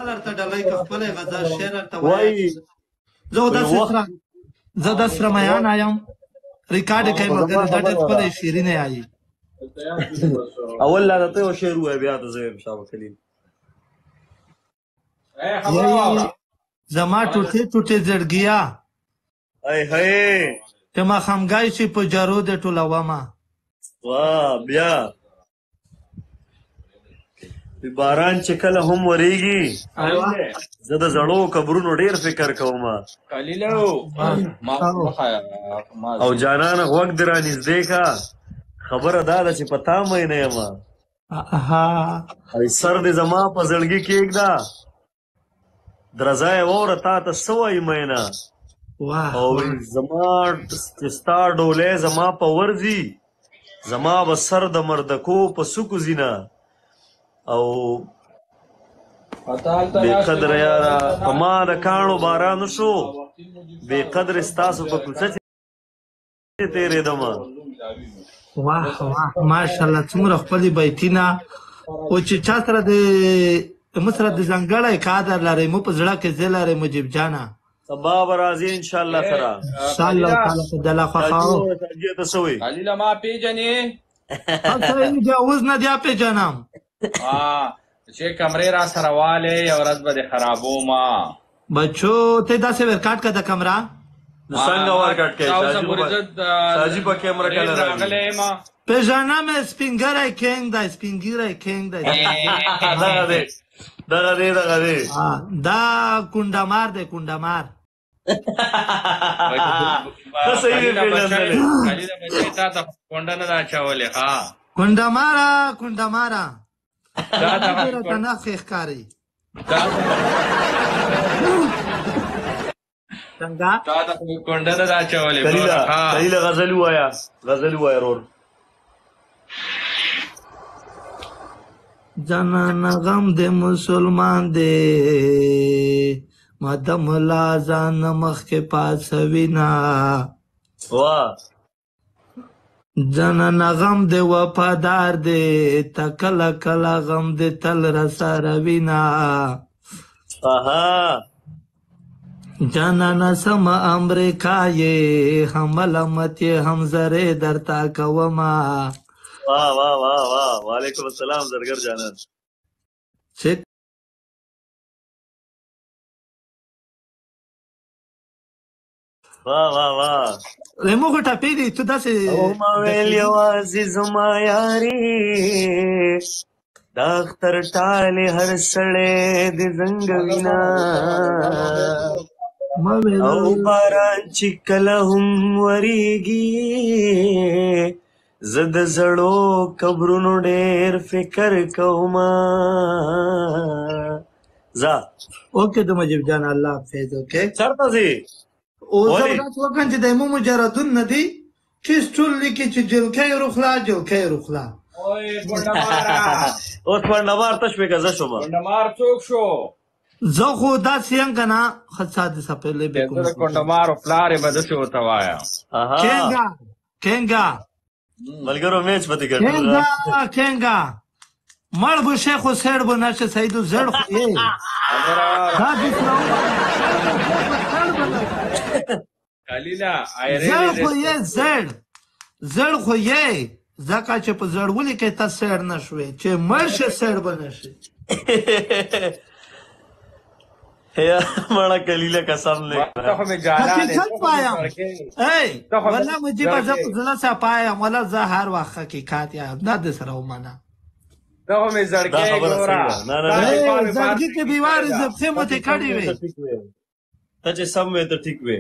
درته ډالۍ که خپله غزا شعر درته وایي زه د سره میان یم ریکارډ یې کوي ملګري دا ډېر ښکلی شعرونه یایي اول لا ته یو شعر ووایه بیا ته زه وایم شابه کلیم زما ټوټې ټوټې زړګیا چې ماښامګی شي په جارو دې ټولومه واه بیا باران چې کله هم ورېږي زه د زړو قبرونو ډېر فکر کوم او جانانه غوږ دې رانږدې که خبره دا ده چې په تا مینه یم سر دې زما په زړګي کېږده درزه یې واوره تا ته څه وایي مینه او زما چې ستا ډولۍ زما په ورځي زما به سر د مردکو په سکو ځینه او بې قدره یاره په ما د کاڼو باران وشو بې قدرې ستاسو په کوڅه چې تېرېدمه واه واه ماشاءالله څومره ښکلي بیتونه او چې چا سره د موږ سره د ځانګړی کادر لرئ مو په زړه کې ځای لرئ مجیب جانه سبا به راځي انشاءالله سره انشاءالله تعالی په دله خوښوو تاجیه ته څه وایي خلیله ما پېژنې بیا اوس نه دیا پېژنم چې کمرې را سره والې یو ورځ به دې خرابومه بچو ته داسې ورکاټ که د کمره څنګه ورکټ کوي شاجي په کیمره کله راغلی یم پېژنم سپینګری کینګ دی سپینګیری کینګ دی دغه دی دا کونډمار دی کونډمار خلیله بچی تا ته کونډه نه ده اچولې کونډماره کونډماره ته نښې ښکاري څنګه تا ته کونډه نه ده اچولې خلیله غزل ووایه غزل ووایه رور جانانه غم د مسلمان دی ماده ملا ځان مخکې پاڅوینه واه جانانه غم د وفادار دی ته کله کله غم د تل رسره وینه جانانه سم امریکا یې هم ملامت یې هم زرې درته کومه واه واه واه واه وعلیکم السلام زرګر جانان واه واه واه ریموغه ټاپې دي ته داسې ما ویل یوازې زما یاري د اختر ټالې هر سړی د زنګ وینا او باران چې کله هم ورېږي زه د زړو قبرونو ډېر فکر کومه ځه اوکې د مجیب جان الله حافظ اوکې چېرته ځې اوس داسې وکړم چې دایمو مجردون نه دي چې ټول لیکي چې جلکۍ روخلا جلکۍ روخلا اوس پنډمار تش پې که زه شومه کونډمار څوک شو زه خو داسې یم که نه ښه ساده سپېلې د کونډمارو پلار یې به داسې ورته وایه کینګه کینګه ملګرو میچ پتی کړ کینګه مړ به شیخ و سیړ به نشه سیدو زړ خو یې زړ خو یې زړ خو یې ځکه چې په زړولي کې ته سیړ نه شوې چې مړ شې سیړ به نه شي مړه کلیله قسم حقیقت پایم والله مجیبه زه په زړه څه پایم والله زه هر وخت حقیقت یم دا د سره ومنه زړګي کې بیوارې زبخې مو تې کړې وې ته چې سم وې ته ټیک وې